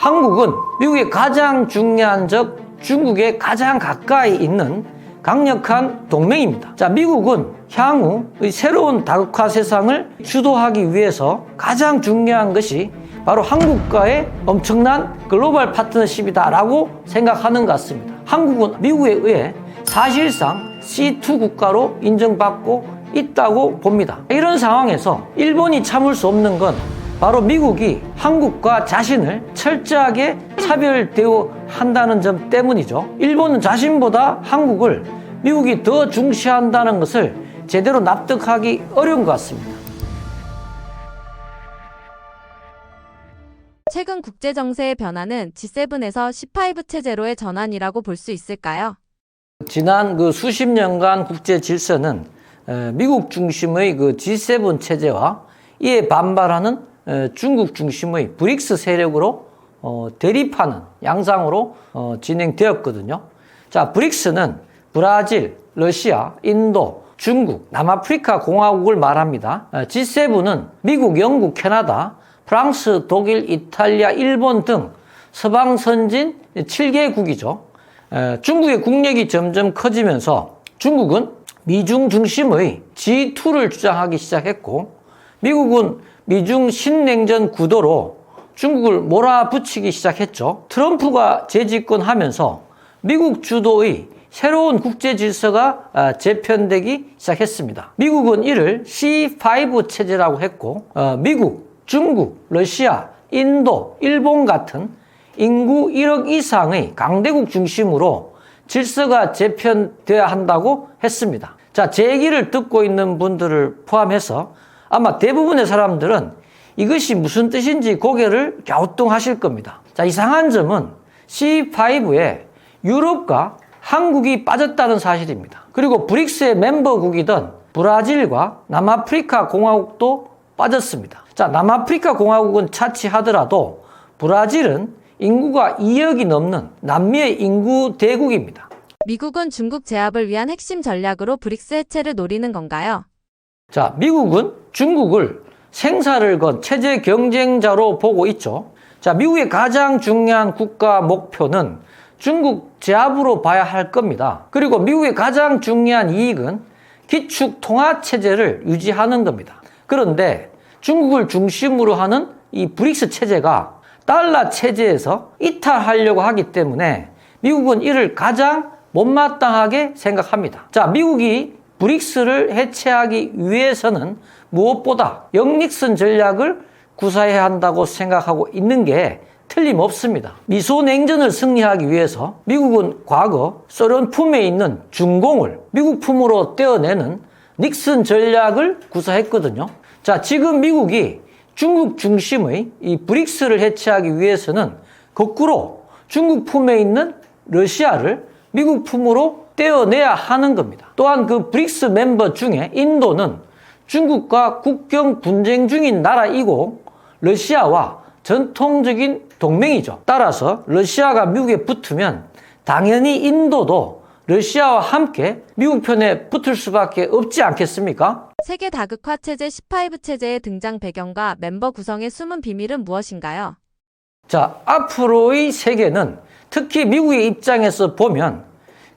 한국은 미국의 가장 중요한 적 중국에 가장 가까이 있는 강력한 동맹입니다. 자, 미국은 향후 새로운 다극화 세상을 주도하기 위해서 가장 중요한 것이 바로 한국과의 엄청난 글로벌 파트너십이다라고 생각하는 것 같습니다. 한국은 미국에 의해 사실상 C2 국가로 인정받고 있다고 봅니다. 이런 상황에서 일본이 참을 수 없는 건 바로 미국이 한국과 자신을 철저하게 차별 대우한다는 점 때문이죠. 일본은 자신보다 한국을 미국이 더 중시한다는 것을 제대로 납득하기 어려운 것 같습니다. 최근 국제 정세의 변화는 G7에서 C5 체제로의 전환이라고 볼 수 있을까요? 지난 수십 년간 국제 질서는 미국 중심의 G7 체제와 이에 반발하는 중국 중심의 브릭스 세력으로 대립하는 양상으로 진행되었거든요. 자, 브릭스는 브라질, 러시아, 인도, 중국, 남아프리카 공화국을 말합니다. G7은 미국, 영국, 캐나다, 프랑스, 독일, 이탈리아, 일본 등 서방 선진 7개국이죠. 중국의 국력이 점점 커지면서 중국은 미중 중심의 G2를 주장하기 시작했고, 미국은 미중 신냉전 구도로 중국을 몰아붙이기 시작했죠. 트럼프가 재집권하면서 미국 주도의 새로운 국제 질서가 재편되기 시작했습니다. 미국은 이를 C5 체제라고 했고, 미국, 중국, 러시아, 인도, 일본 같은 인구 1억 이상의 강대국 중심으로 질서가 재편되어야 한다고 했습니다. 자, 제 얘기를 듣고 있는 분들을 포함해서 아마 대부분의 사람들은 이것이 무슨 뜻인지 고개를 갸우뚱하실 겁니다. 자, 이상한 점은 C5에 유럽과 한국이 빠졌다는 사실입니다. 그리고 브릭스의 멤버국이던 브라질과 남아프리카 공화국도 빠졌습니다. 자, 남아프리카 공화국은 차치하더라도 브라질은 인구가 2억이 넘는 남미의 인구 대국입니다. 미국은 중국 제압을 위한 핵심 전략으로 브릭스 해체를 노리는 건가요? 자, 미국은 중국을 생사를 건 체제 경쟁자로 보고 있죠. 자, 미국의 가장 중요한 국가 목표는 중국 제압으로 봐야 할 겁니다. 그리고 미국의 가장 중요한 이익은 기축 통화 체제를 유지하는 겁니다. 그런데 중국을 중심으로 하는 이 브릭스 체제가 달러 체제에서 이탈하려고 하기 때문에 미국은 이를 가장 못마땅하게 생각합니다. 자, 미국이 브릭스를 해체하기 위해서는 무엇보다 역닉선 전략을 구사해야 한다고 생각하고 있는 게 틀림없습니다. 미소냉전을 승리하기 위해서 미국은 과거 소련 품에 있는 중공을 미국 품으로 떼어내는 닉슨 전략을 구사했거든요. 자, 지금 미국이 중국 중심의 이 브릭스를 해체하기 위해서는 거꾸로 중국 품에 있는 러시아를 미국 품으로 떼어내야 하는 겁니다. 또한 그 브릭스 멤버 중에 인도는 중국과 국경 분쟁 중인 나라이고 러시아와 전통적인 동맹이죠. 따라서 러시아가 미국에 붙으면 당연히 인도도 러시아와 함께 미국 편에 붙을 수밖에 없지 않겠습니까? 세계 다극화 체제 C5 체제의 등장 배경과 멤버 구성의 숨은 비밀은 무엇인가요? 자, 앞으로의 세계는 특히 미국의 입장에서 보면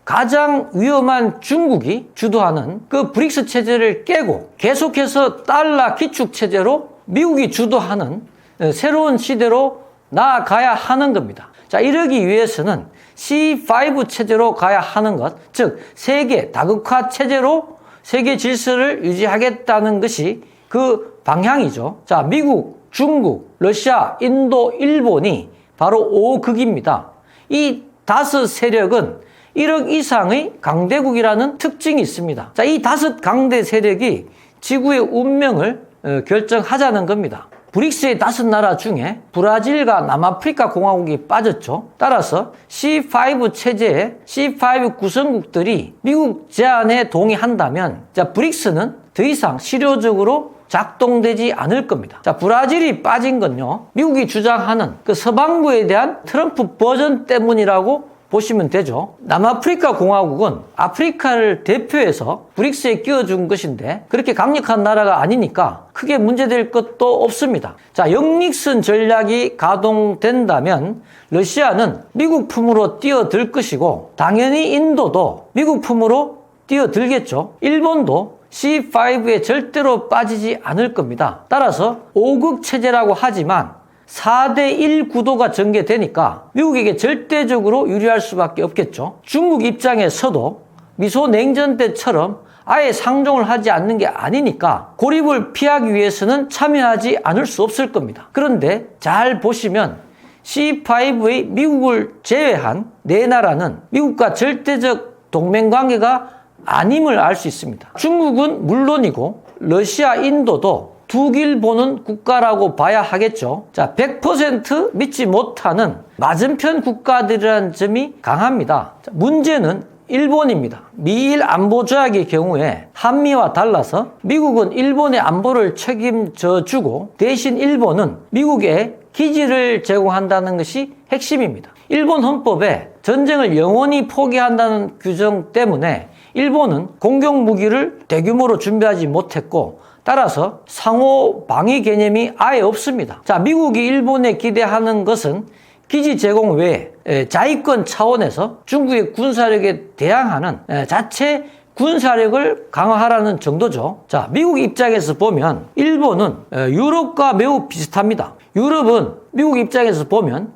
가장 위험한 중국이 주도하는 그 브릭스 체제를 깨고 계속해서 달러 기축 체제로 미국이 주도하는 새로운 시대로 나아가야 하는 겁니다. 자, 이러기 위해서는 C5 체제로 가야 하는 것, 즉 세계 다극화 체제로 세계 질서를 유지하겠다는 것이 그 방향이죠. 자, 미국, 중국, 러시아, 인도, 일본이 바로 5극입니다. 이 5 세력은 1억 이상의 강대국이라는 특징이 있습니다. 자, 이 5 강대 세력이 지구의 운명을 결정하자는 겁니다. 브릭스의 5 나라 중에 브라질과 남아프리카 공화국이 빠졌죠. 따라서 C5 체제의 C5 구성국들이 미국 제안에 동의한다면 자, 브릭스는 더 이상 실효적으로 작동되지 않을 겁니다. 자, 브라질이 빠진 건요, 미국이 주장하는 그 서방부에 대한 트럼프 버전 때문이라고 보시면 되죠. 남아프리카 공화국은 아프리카를 대표해서 브릭스에 끼워준 것인데 그렇게 강력한 나라가 아니니까 크게 문제될 것도 없습니다. 자, 영닉슨 전략이 가동된다면 러시아는 미국 품으로 뛰어들 것이고 당연히 인도도 미국 품으로 뛰어들겠죠. 일본도 C5에 절대로 빠지지 않을 겁니다. 따라서 5극 체제라고 하지만 4대1 구도가 전개되니까 미국에게 절대적으로 유리할 수밖에 없겠죠. 중국 입장에서도 미소 냉전 때처럼 아예 상종을 하지 않는 게 아니니까 고립을 피하기 위해서는 참여하지 않을 수 없을 겁니다. 그런데 잘 보시면 C5의 미국을 제외한 네 나라는 미국과 절대적 동맹관계가 아님을 알 수 있습니다. 중국은 물론이고 러시아, 인도도 두 길 보는 국가라고 봐야 하겠죠. 자, 100% 믿지 못하는 맞은편 국가들이라는 점이 강합니다. 자, 문제는 일본입니다. 미일 안보 조약의 경우에 한미와 달라서 미국은 일본의 안보를 책임져 주고 대신 일본은 미국에 기지를 제공한다는 것이 핵심입니다. 일본 헌법에 전쟁을 영원히 포기한다는 규정 때문에 일본은 공격 무기를 대규모로 준비하지 못했고 따라서 상호 방위 개념이 아예 없습니다. 자, 미국이 일본에 기대하는 것은 기지 제공 외에 자위권 차원에서 중국의 군사력에 대항하는 자체 군사력을 강화하라는 정도죠. 자, 미국 입장에서 보면 일본은 유럽과 매우 비슷합니다. 유럽은 미국 입장에서 보면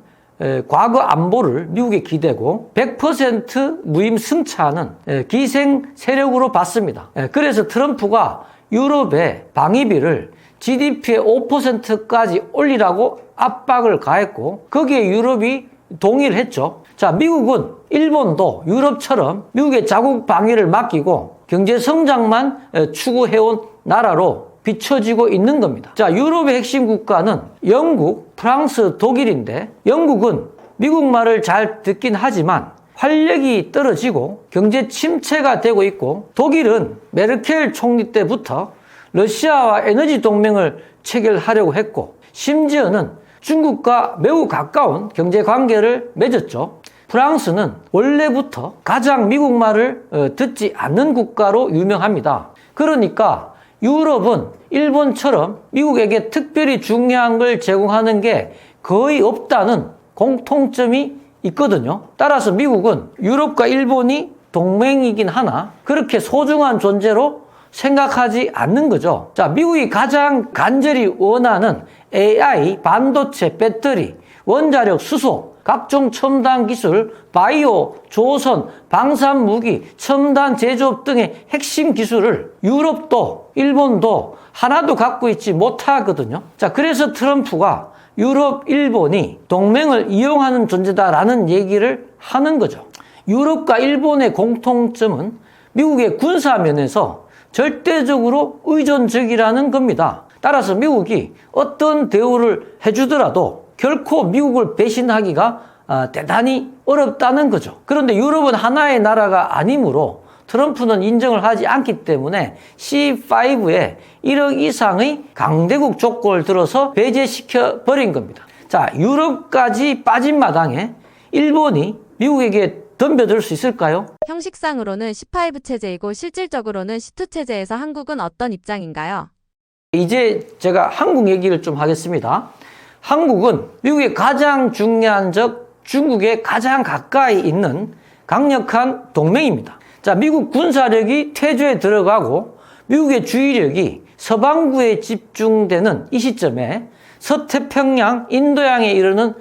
과거 안보를 미국에 기대고 100% 무임승차하는 기생 세력으로 봤습니다. 그래서 트럼프가 유럽의 방위비를 GDP의 5%까지 올리라고 압박을 가했고 거기에 유럽이 동의를 했죠. 자, 미국은 일본도 유럽처럼 미국의 자국 방위를 맡기고 경제 성장만 추구해온 나라로 비춰지고 있는 겁니다. 자, 유럽의 핵심 국가는 영국, 프랑스, 독일인데 영국은 미국 말을 잘 듣긴 하지만 활력이 떨어지고 경제 침체가 되고 있고 독일은 메르켈 총리 때부터 러시아와 에너지 동맹을 체결하려고 했고 심지어는 중국과 매우 가까운 경제 관계를 맺었죠. 프랑스는 원래부터 가장 미국 말을 듣지 않는 국가로 유명합니다. 그러니까 유럽은 일본처럼 미국에게 특별히 중요한 걸 제공하는 게 거의 없다는 공통점이 있거든요. 따라서 미국은 유럽과 일본이 동맹이긴 하나 그렇게 소중한 존재로 생각하지 않는 거죠. 자, 미국이 가장 간절히 원하는 AI, 반도체, 배터리, 원자력, 수소, 각종 첨단 기술, 바이오, 조선, 방산 무기, 첨단 제조업 등의 핵심 기술을 유럽도 일본도 하나도 갖고 있지 못하거든요. 자, 그래서 트럼프가 유럽, 일본이 동맹을 이용하는 존재다라는 얘기를 하는 거죠. 유럽과 일본의 공통점은 미국의 군사면에서 절대적으로 의존적이라는 겁니다. 따라서 미국이 어떤 대우를 해주더라도 결코 미국을 배신하기가 대단히 어렵다는 거죠. 그런데 유럽은 하나의 나라가 아니므로 트럼프는 인정을 하지 않기 때문에 C5에 1억 이상의 강대국 조건을 들어서 배제시켜 버린 겁니다. 자, 유럽까지 빠진 마당에 일본이 미국에게 덤벼들 수 있을까요? 형식상으로는 C5 체제이고 실질적으로는 C2 체제에서 한국은 어떤 입장인가요? 이제 제가 한국 얘기를 좀 하겠습니다. 한국은 미국의 가장 중요한 적 중국에 가장 가까이 있는 강력한 동맹입니다. 자, 미국 군사력이 퇴조에 들어가고 미국의 주의력이 서반구에 집중되는 이 시점에 서태평양, 인도양에 이르는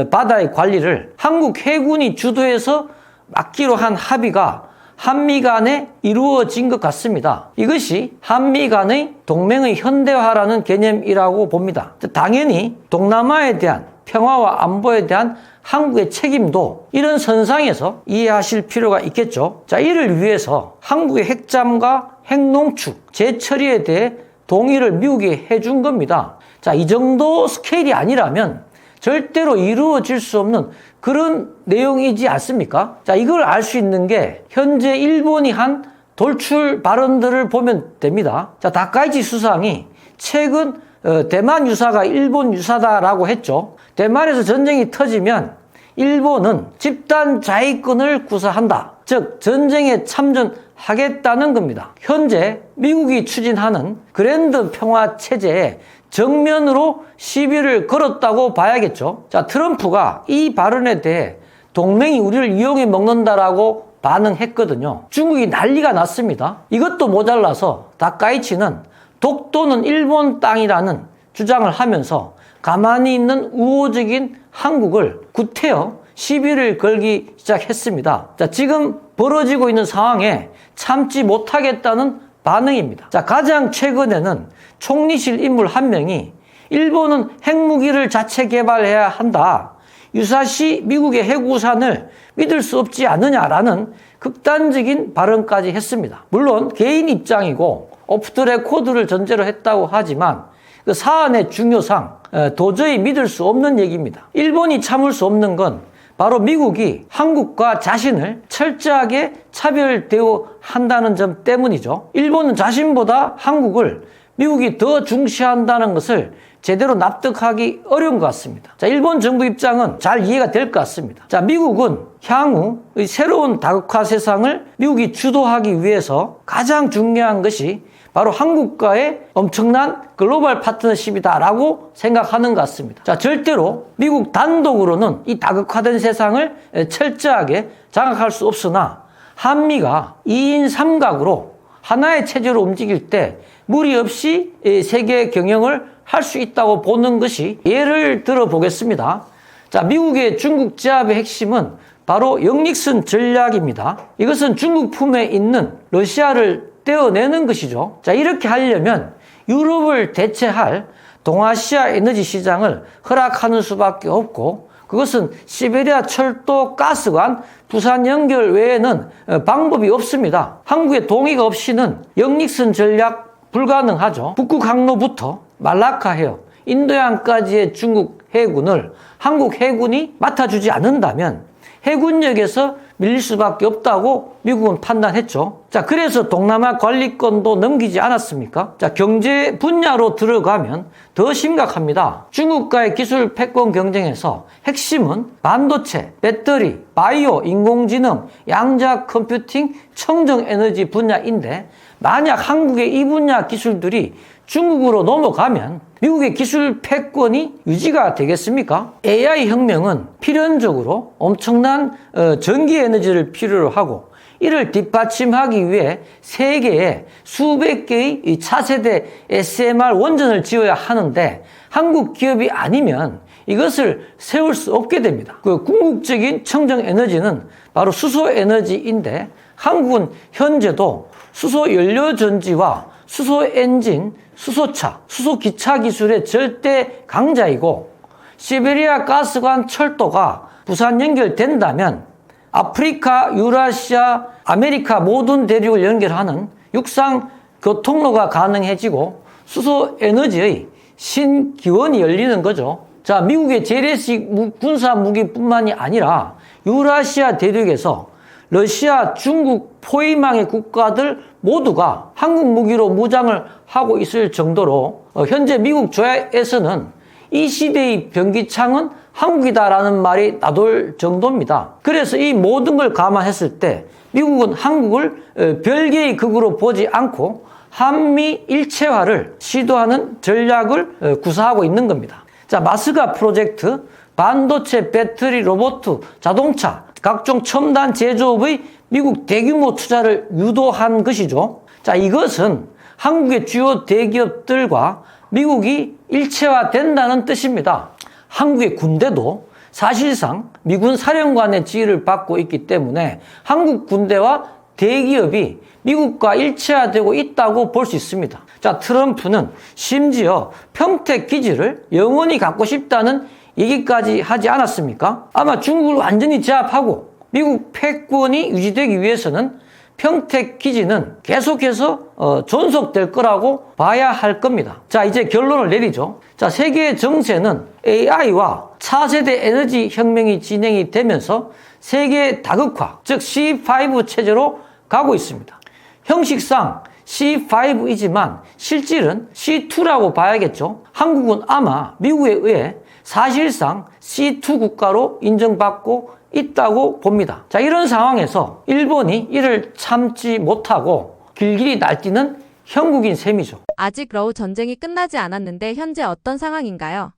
바다의 관리를 한국 해군이 주도해서 맡기로 한 합의가 한미 간에 이루어진 것 같습니다. 이것이 한미 간의 동맹의 현대화라는 개념이라고 봅니다. 당연히 동남아에 대한 평화와 안보에 대한 한국의 책임도 이런 선상에서 이해하실 필요가 있겠죠. 자, 이를 위해서 한국의 핵잠과 핵농축, 재처리에 대해 동의를 미국이 해준 겁니다. 자, 이 정도 스케일이 아니라면 절대로 이루어질 수 없는 그런 내용이지 않습니까? 자, 이걸 알 수 있는 게 현재 일본이 한 돌출 발언들을 보면 됩니다. 자, 다카이치 수상이 최근 대만 유사가 일본 유사다라고 했죠. 대만에서 전쟁이 터지면 일본은 집단 자위권을 구사한다. 즉 전쟁에 참전하겠다는 겁니다. 현재 미국이 추진하는 그랜드 평화 체제에 정면으로 시비를 걸었다고 봐야겠죠. 자, 트럼프가 이 발언에 대해 동맹이 우리를 이용해 먹는다라고 반응했거든요. 중국이 난리가 났습니다. 이것도 모자라서 다카이치는 독도는 일본 땅이라는 주장을 하면서 가만히 있는 우호적인 한국을 구태여 시비를 걸기 시작했습니다. 자, 지금 벌어지고 있는 상황에 참지 못하겠다는 반응입니다. 자, 가장 최근에는 총리실 인물 한 명이 일본은 핵무기를 자체 개발해야 한다. 유사시 미국의 핵우산을 믿을 수 없지 않느냐라는 극단적인 발언까지 했습니다. 물론 개인 입장이고 오프 더 레코드를 전제로 했다고 하지만 그 사안의 중요상 도저히 믿을 수 없는 얘기입니다. 일본이 참을 수 없는 건 바로 미국이 한국과 자신을 철저하게 차별 대우한다는 점 때문이죠. 일본은 자신보다 한국을 미국이 더 중시한다는 것을 제대로 납득하기 어려운 것 같습니다. 자, 일본 정부 입장은 잘 이해가 될 것 같습니다. 자, 미국은 향후 새로운 다극화 세상을 미국이 주도하기 위해서 가장 중요한 것이 바로 한국과의 엄청난 글로벌 파트너십이다라고 생각하는 것 같습니다. 자, 절대로 미국 단독으로는 이 다극화된 세상을 철저하게 장악할 수 없으나 한미가 2인 3각으로 하나의 체제로 움직일 때 무리 없이 세계 경영을 할 수 있다고 보는 것이 예를 들어 보겠습니다. 자, 미국의 중국 제압의 핵심은 바로 영닉슨 전략입니다. 이것은 중국 품에 있는 러시아를 떼어내는 것이죠. 자, 이렇게 하려면 유럽을 대체할 동아시아 에너지 시장을 허락하는 수밖에 없고 그것은 시베리아 철도 가스관 부산 연결 외에는 방법이 없습니다. 한국의 동의가 없이는 영닉슨 전략 불가능하죠. 북극 항로부터 말라카 해역, 인도양까지의 중국 해군을 한국 해군이 맡아주지 않는다면 해군력에서 밀릴 수밖에 없다고 미국은 판단했죠. 자, 그래서 동남아 관리권도 넘기지 않았습니까? 자, 경제 분야로 들어가면 더 심각합니다. 중국과의 기술 패권 경쟁에서 핵심은 반도체, 배터리, 바이오, 인공지능, 양자 컴퓨팅, 청정 에너지 분야인데 만약 한국의 이 분야 기술들이 중국으로 넘어가면 미국의 기술 패권이 유지가 되겠습니까? AI 혁명은 필연적으로 엄청난 전기 에너지를 필요로 하고 이를 뒷받침하기 위해 세계에 수백 개의 차세대 SMR 원전을 지어야 하는데 한국 기업이 아니면 이것을 세울 수 없게 됩니다. 그 궁극적인 청정 에너지는 바로 수소 에너지인데 한국은 현재도 수소 연료 전지와 수소 엔진, 수소차, 수소기차 기술의 절대 강자이고 시베리아 가스관 철도가 부산 연결된다면 아프리카, 유라시아, 아메리카 모든 대륙을 연결하는 육상 교통로가 가능해지고 수소 에너지의 신기원이 열리는 거죠. 자, 미국의 재래식 군사 무기뿐만이 아니라 유라시아 대륙에서 러시아, 중국 포위망의 국가들 모두가 한국 무기로 무장을 하고 있을 정도로 현재 미국 조야에서는 이 시대의 변기창은 한국이다라는 말이 나돌 정도입니다. 그래서 이 모든 걸 감안했을 때 미국은 한국을 별개의 극으로 보지 않고 한미 일체화를 시도하는 전략을 구사하고 있는 겁니다. 자, 마스가 프로젝트, 반도체, 배터리, 로봇, 자동차, 각종 첨단 제조업의 미국 대규모 투자를 유도한 것이죠. 자, 이것은 한국의 주요 대기업들과 미국이 일체화된다는 뜻입니다. 한국의 군대도 사실상 미군 사령관의 지휘를 받고 있기 때문에 한국 군대와 대기업이 미국과 일체화되고 있다고 볼 수 있습니다. 자, 트럼프는 심지어 평택 기지를 영원히 갖고 싶다는 얘기까지 하지 않았습니까? 아마 중국을 완전히 제압하고 미국 패권이 유지되기 위해서는 평택 기지는 계속해서 존속될 거라고 봐야 할 겁니다. 자, 이제 결론을 내리죠. 자, 세계의 정세는 AI와 차세대 에너지 혁명이 진행이 되면서 세계 다극화, 즉 C5 체제로 가고 있습니다. 형식상 C5이지만 실질은 C2라고 봐야겠죠. 한국은 아마 미국에 의해 사실상 C2 국가로 인정받고 있다고 봅니다. 자, 이런 상황에서 일본이 이를 참지 못하고 길길이 날뛰는 형국인 셈이죠. 아직 러우 전쟁이 끝나지 않았는데 현재 어떤 상황인가요?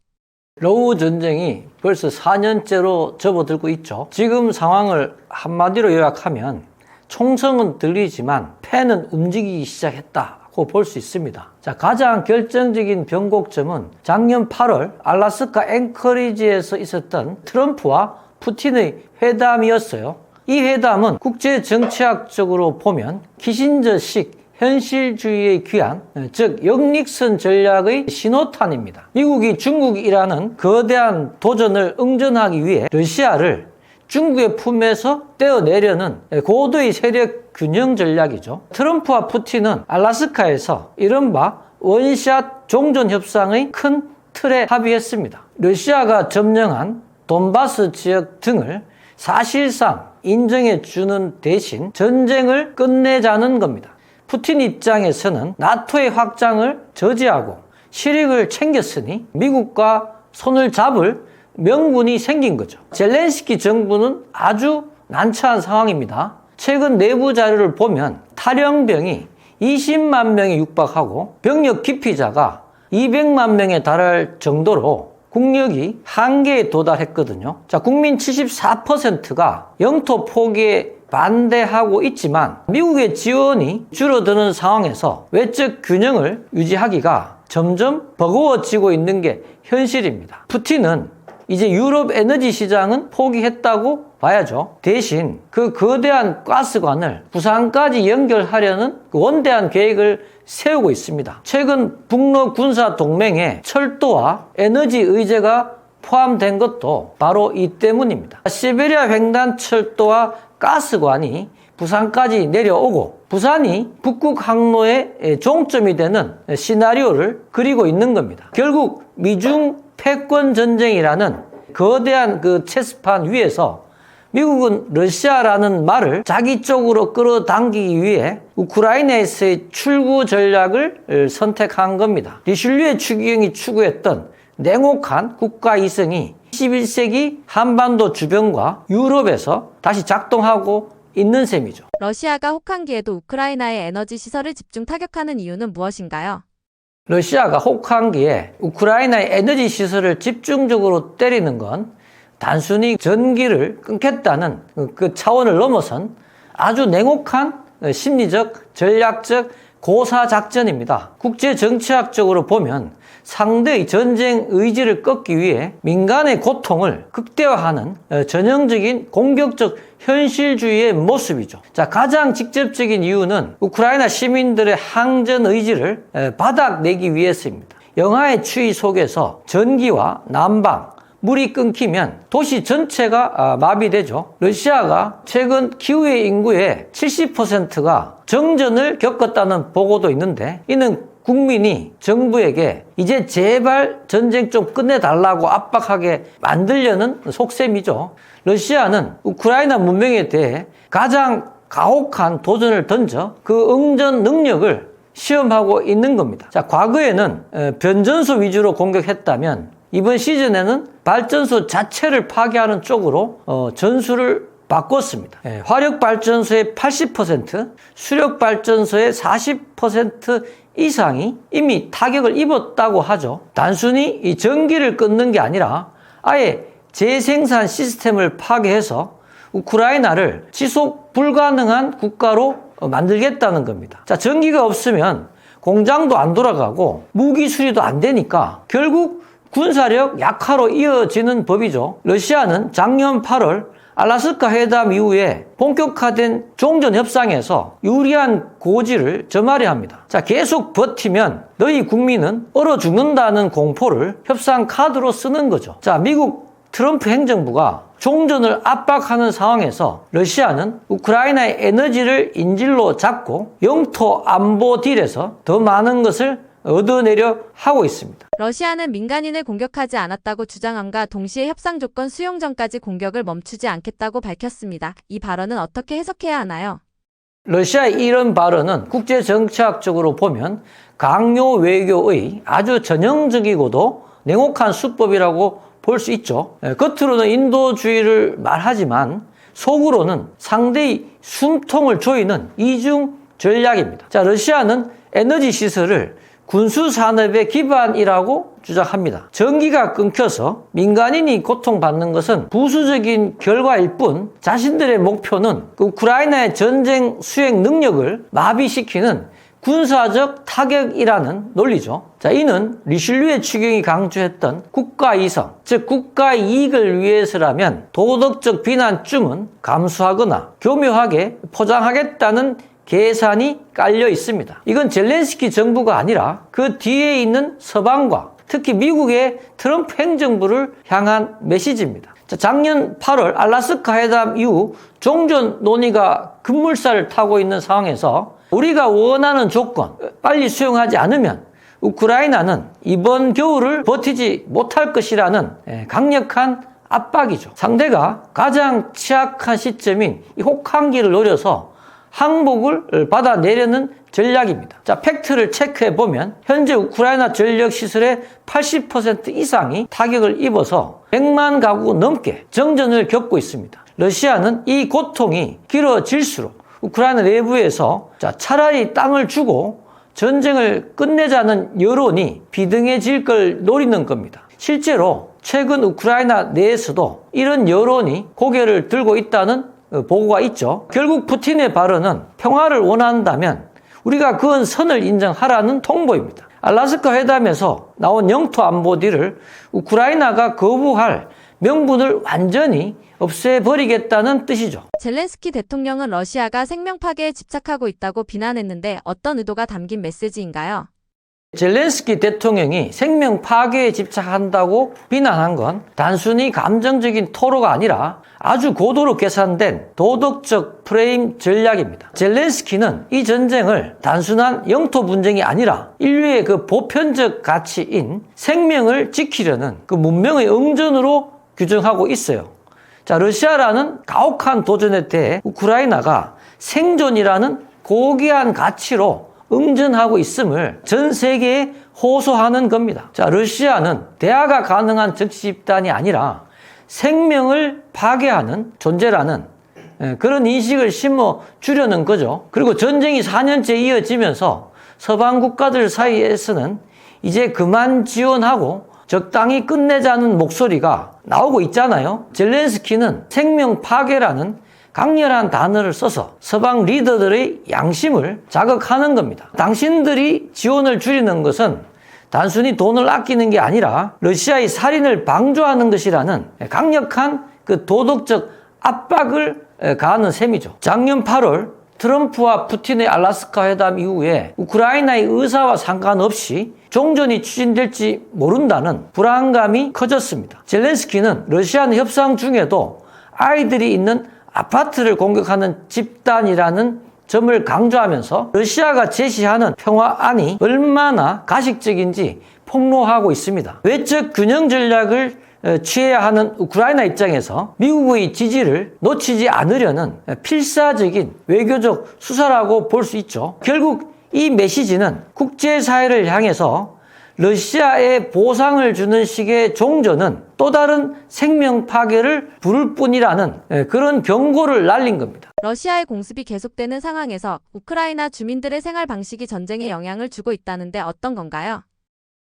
러우 전쟁이 벌써 4년째로 접어들고 있죠. 지금 상황을 한마디로 요약하면 총성은 들리지만 패는 움직이기 시작했다고 볼 수 있습니다. 자, 가장 결정적인 변곡점은 작년 8월 알래스카 앵커리지에서 있었던 트럼프와 푸틴의 회담이었어요. 이 회담은 국제정치학적으로 보면 키신저식 현실주의의 귀환, 즉 역닉선 전략의 신호탄입니다. 미국이 중국이라는 거대한 도전을 응전하기 위해 러시아를 중국의 품에서 떼어내려는 고도의 세력 균형 전략이죠. 트럼프와 푸틴은 알래스카에서 이른바 원샷 종전 협상의 큰 틀에 합의했습니다. 러시아가 점령한 돈바스 지역 등을 사실상 인정해 주는 대신 전쟁을 끝내자는 겁니다. 푸틴 입장에서는 나토의 확장을 저지하고 실익을 챙겼으니 미국과 손을 잡을 명분이 생긴 거죠. 젤렌스키 정부는 아주 난처한 상황입니다. 최근 내부 자료를 보면 탈영병이 20만 명에 육박하고 병력 기피자가 200만 명에 달할 정도로 국력이 한계에 도달했거든요. 자, 국민 74%가 영토 포기에 반대하고 있지만 미국의 지원이 줄어드는 상황에서 외적 균형을 유지하기가 점점 버거워지고 있는 게 현실입니다. 푸틴은 이제 유럽 에너지 시장은 포기했다고 봐야죠. 대신 그 거대한 가스관을 부산까지 연결하려는 원대한 계획을 세우고 있습니다. 최근 북러 군사 동맹에 철도와 에너지 의제가 포함된 것도 바로 이 때문입니다. 시베리아 횡단 철도와 가스관이 부산까지 내려오고 부산이 북극 항로의 종점이 되는 시나리오를 그리고 있는 겁니다. 결국 미중 패권 전쟁이라는 거대한 그 체스판 위에서 미국은 러시아라는 말을 자기 쪽으로 끌어당기기 위해 우크라이나에서의 출구 전략을 선택한 겁니다. 리슐리의 추기경이 추구했던 냉혹한 국가 이성이 21세기 한반도 주변과 유럽에서 다시 작동하고 있는 셈이죠. 러시아가 혹한기에도 우크라이나의 에너지 시설을 집중 타격하는 이유는 무엇인가요? 러시아가 혹한기에 우크라이나의 에너지 시설을 집중적으로 때리는 건 단순히 전기를 끊겠다는 그 차원을 넘어선 아주 냉혹한 심리적, 전략적 고사 작전입니다. 국제정치학적으로 보면 상대의 전쟁 의지를 꺾기 위해 민간의 고통을 극대화하는 전형적인 공격적 현실주의의 모습이죠. 자, 가장 직접적인 이유는 우크라이나 시민들의 항전 의지를 바닥내기 위해서입니다. 영하의 추위 속에서 전기와 난방, 물이 끊기면 도시 전체가 마비되죠. 러시아가 최근 키우의 인구의 70%가 정전을 겪었다는 보고도 있는데 이는 국민이 정부에게 이제 제발 전쟁 좀 끝내달라고 압박하게 만들려는 속셈이죠. 러시아는 우크라이나 문명에 대해 가장 가혹한 도전을 던져 그 응전 능력을 시험하고 있는 겁니다. 자, 과거에는 변전소 위주로 공격했다면 이번 시즌에는 발전소 자체를 파괴하는 쪽으로 전술을 바꿨습니다. 화력발전소의 80%, 수력발전소의 40% 이상이 이미 타격을 입었다고 하죠. 단순히 이 전기를 끊는 게 아니라 아예 재생산 시스템을 파괴해서 우크라이나를 지속 불가능한 국가로 만들겠다는 겁니다. 자, 전기가 없으면 공장도 안 돌아가고 무기 수리도 안 되니까 결국 군사력 약화로 이어지는 법이죠. 러시아는 작년 8월 알래스카 회담 이후에 본격화된 종전 협상에서 유리한 고지를 점하려 합니다. 자, 계속 버티면 너희 국민은 얼어 죽는다는 공포를 협상 카드로 쓰는 거죠. 자, 미국 트럼프 행정부가 종전을 압박하는 상황에서 러시아는 우크라이나의 에너지를 인질로 잡고 영토 안보 딜에서 더 많은 것을 얻어내려 하고 있습니다. 러시아는 민간인을 공격하지 않았다고 주장함과 동시에 협상 조건 수용 전까지 공격을 멈추지 않겠다고 밝혔습니다. 이 발언은 어떻게 해석해야 하나요? 러시아의 이런 발언은 국제정치학적으로 보면 강요 외교의 아주 전형적이고도 냉혹한 수법이라고 볼 수 있죠. 겉으로는 인도주의를 말하지만 속으로는 상대의 숨통을 조이는 이중 전략입니다. 자, 러시아는 에너지 시설을 군수 산업의 기반이라고 주장합니다. 전기가 끊겨서 민간인이 고통받는 것은 부수적인 결과일 뿐 자신들의 목표는 우크라이나의 전쟁 수행 능력을 마비시키는 군사적 타격이라는 논리죠. 자, 이는 리슐리의 추경이 강조했던 국가 이성, 즉 국가의 이익을 위해서라면 도덕적 비난쯤은 감수하거나 교묘하게 포장하겠다는 계산이 깔려 있습니다. 이건 젤렌스키 정부가 아니라 그 뒤에 있는 서방과 특히 미국의 트럼프 행정부를 향한 메시지입니다. 자, 작년 8월 알라스카 회담 이후 종전 논의가 급물살을 타고 있는 상황에서 우리가 원하는 조건 빨리 수용하지 않으면 우크라이나는 이번 겨울을 버티지 못할 것이라는 강력한 압박이죠. 상대가 가장 취약한 시점인 이 혹한기를 노려서 항복을 받아내려는 전략입니다. 자, 팩트를 체크해 보면 현재 우크라이나 전력 시설의 80% 이상이 타격을 입어서 100만 가구 넘게 정전을 겪고 있습니다. 러시아는 이 고통이 길어질수록 우크라이나 내부에서 차라리 땅을 주고 전쟁을 끝내자는 여론이 비등해질 걸 노리는 겁니다. 실제로 최근 우크라이나 내에서도 이런 여론이 고개를 들고 있다는 보고가 있죠. 결국 푸틴의 발언은 평화를 원한다면 우리가 그은 선을 인정하라는 통보입니다. 알라스카 회담에서 나온 영토 안보 딜을 우크라이나가 거부할 명분을 완전히 없애버리겠다는 뜻이죠. 젤렌스키 대통령은 러시아가 생명 파괴에 집착하고 있다고 비난했는데 어떤 의도가 담긴 메시지인가요? 젤렌스키 대통령이 생명 파괴에 집착한다고 비난한 건 단순히 감정적인 토로가 아니라 아주 고도로 계산된 도덕적 프레임 전략입니다. 젤렌스키는 이 전쟁을 단순한 영토 분쟁이 아니라 인류의 그 보편적 가치인 생명을 지키려는 그 문명의 응전으로 규정하고 있어요. 자, 러시아라는 가혹한 도전에 대해 우크라이나가 생존이라는 고귀한 가치로 응전하고 있음을 전 세계에 호소하는 겁니다. 자, 러시아는 대화가 가능한 적시집단이 아니라 생명을 파괴하는 존재라는 그런 인식을 심어주려는 거죠. 그리고 전쟁이 4년째 이어지면서 서방 국가들 사이에서는 이제 그만 지원하고 적당히 끝내자는 목소리가 나오고 있잖아요. 젤렌스키는 생명 파괴라는 강렬한 단어를 써서 서방 리더들의 양심을 자극하는 겁니다. 당신들이 지원을 줄이는 것은 단순히 돈을 아끼는 게 아니라 러시아의 살인을 방조하는 것이라는 강력한 그 도덕적 압박을 가하는 셈이죠. 작년 8월 트럼프와 푸틴의 알라스카 회담 이후에 우크라이나의 의사와 상관없이 종전이 추진될지 모른다는 불안감이 커졌습니다. 젤렌스키는 러시아는 협상 중에도 아이들이 있는 아파트를 공격하는 집단이라는 점을 강조하면서 러시아가 제시하는 평화안이 얼마나 가식적인지 폭로하고 있습니다. 외적 균형 전략을 취해야 하는 우크라이나 입장에서 미국의 지지를 놓치지 않으려는 필사적인 외교적 수사라고 볼 수 있죠. 결국 이 메시지는 국제사회를 향해서 러시아에 보상을 주는 식의 종전은 또 다른 생명 파괴를 부를 뿐이라는 그런 경고를 날린 겁니다. 러시아의 공습이 계속되는 상황에서 우크라이나 주민들의 생활 방식이 전쟁에 영향을 주고 있다는데 어떤 건가요?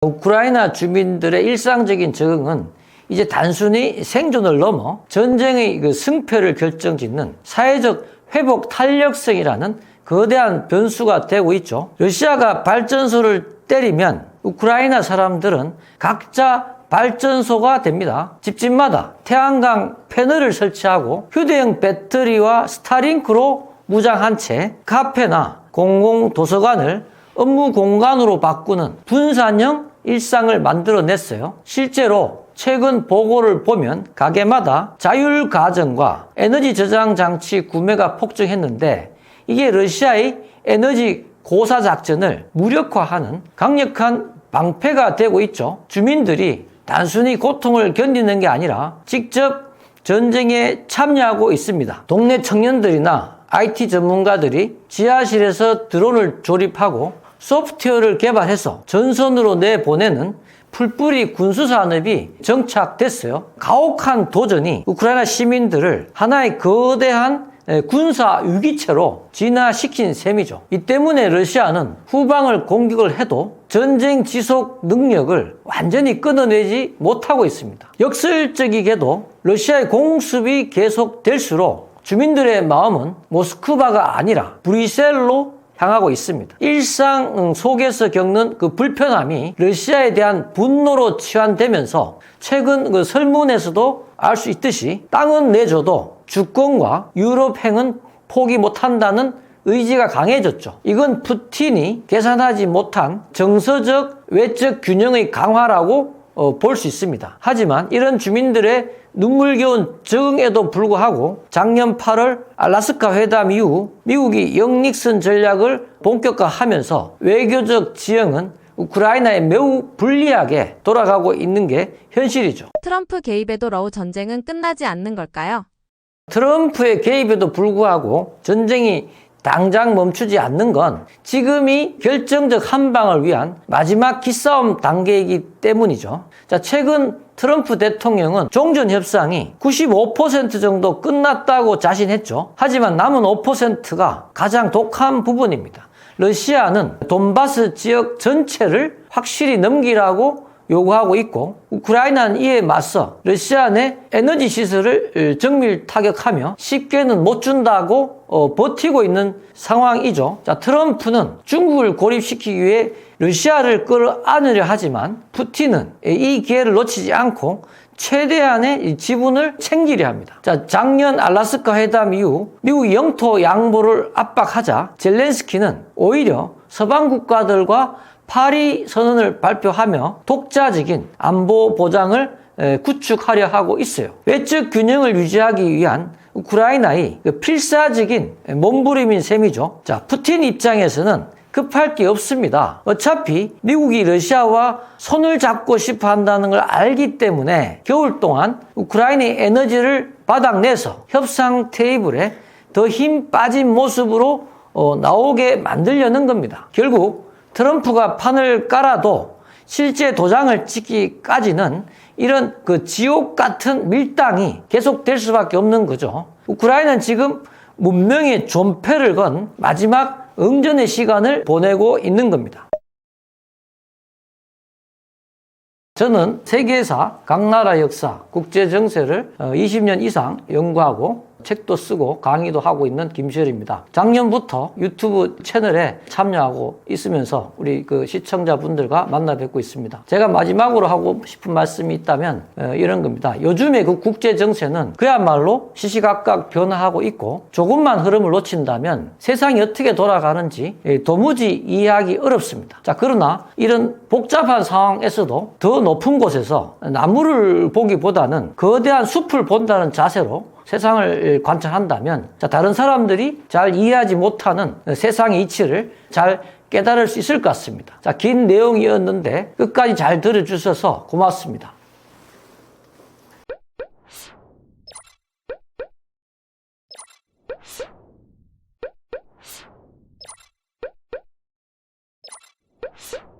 우크라이나 주민들의 일상적인 적응은 이제 단순히 생존을 넘어 전쟁의 그 승패를 결정짓는 사회적 회복 탄력성이라는 거대한 변수가 되고 있죠. 러시아가 발전소를 때리면 우크라이나 사람들은 각자 발전소가 됩니다. 집집마다 태양광 패널을 설치하고 휴대용 배터리와 스타링크로 무장한 채 카페나 공공도서관을 업무 공간으로 바꾸는 분산형 일상을 만들어냈어요. 실제로 최근 보고를 보면 가게마다 자율가전과 에너지 저장 장치 구매가 폭증했는데 이게 러시아의 에너지 고사 작전을 무력화하는 강력한 방패가 되고 있죠. 주민들이 단순히 고통을 견디는 게 아니라 직접 전쟁에 참여하고 있습니다. 동네 청년들이나 IT 전문가들이 지하실에서 드론을 조립하고 소프트웨어를 개발해서 전선으로 내보내는 풀뿌리 군수산업이 정착됐어요. 가혹한 도전이 우크라이나 시민들을 하나의 거대한 군사 위기체로 진화시킨 셈이죠. 이 때문에 러시아는 후방을 공격을 해도 전쟁 지속 능력을 완전히 끊어내지 못하고 있습니다. 역설적이게도 러시아의 공습이 계속될수록 주민들의 마음은 모스크바가 아니라 브뤼셀로 향하고 있습니다. 일상 속에서 겪는 그 불편함이 러시아에 대한 분노로 치환되면서 최근 그 설문에서도 알 수 있듯이 땅은 내줘도 주권과 유럽행은 포기 못한다는 의지가 강해졌죠. 이건 푸틴이 계산하지 못한 정서적 외적 균형의 강화라고 볼 수 있습니다. 하지만 이런 주민들의 눈물겨운 적응에도 불구하고 작년 8월 알래스카 회담 이후 미국이 영닉선 전략을 본격화하면서 외교적 지형은 우크라이나에 매우 불리하게 돌아가고 있는 게 현실이죠. 트럼프 개입에도 러우 전쟁은 끝나지 않는 걸까요? 트럼프의 개입에도 불구하고 전쟁이 당장 멈추지 않는 건 지금이 결정적 한방을 위한 마지막 기싸움 단계이기 때문이죠. 자, 최근 트럼프 대통령은 종전 협상이 95% 정도 끝났다고 자신했죠. 하지만 남은 5%가 가장 독한 부분입니다. 러시아는 돈바스 지역 전체를 확실히 넘기라고 요구하고 있고 우크라이나는 이에 맞서 러시아 내 에너지 시설을 정밀 타격하며 쉽게는 못 준다고 버티고 있는 상황이죠. 자, 트럼프는 중국을 고립시키기 위해 러시아를 끌어안으려 하지만 푸틴은 이 기회를 놓치지 않고 최대한의 지분을 챙기려 합니다. 자, 작년 알래스카 회담 이후 미국 영토 양보를 압박하자 젤렌스키는 오히려 서방 국가들과 파리 선언을 발표하며 독자적인 안보 보장을 구축하려 하고 있어요. 외적 균형을 유지하기 위한 우크라이나의 필사적인 몸부림인 셈이죠. 자, 푸틴 입장에서는 급할 게 없습니다. 어차피 미국이 러시아와 손을 잡고 싶어 한다는 걸 알기 때문에 겨울 동안 우크라이나의 에너지를 바닥내서 협상 테이블에 더 힘 빠진 모습으로 나오게 만들려는 겁니다. 결국 트럼프가 판을 깔아도 실제 도장을 찍기까지는 이런 그 지옥 같은 밀당이 계속될 수밖에 없는 거죠. 우크라이나는 지금 문명의 존폐를 건 마지막 응전의 시간을 보내고 있는 겁니다. 저는 세계사, 각 나라 역사, 국제 정세를 20년 이상 연구하고 책도 쓰고 강의도 하고 있는 김시열입니다. 작년부터 유튜브 채널에 참여하고 있으면서 우리 그 시청자분들과 만나 뵙고 있습니다. 제가 마지막으로 하고 싶은 말씀이 있다면 이런 겁니다. 요즘의 그 국제 정세는 그야말로 시시각각 변화하고 있고 조금만 흐름을 놓친다면 세상이 어떻게 돌아가는지 도무지 이해하기 어렵습니다. 자, 그러나 이런 복잡한 상황에서도 더 높은 곳에서 나무를 보기보다는 거대한 숲을 본다는 자세로 세상을 관찰한다면 다른 사람들이 잘 이해하지 못하는 세상의 이치를 잘 깨달을 수 있을 것 같습니다. 자, 긴 내용이었는데 끝까지 잘 들어주셔서 고맙습니다. you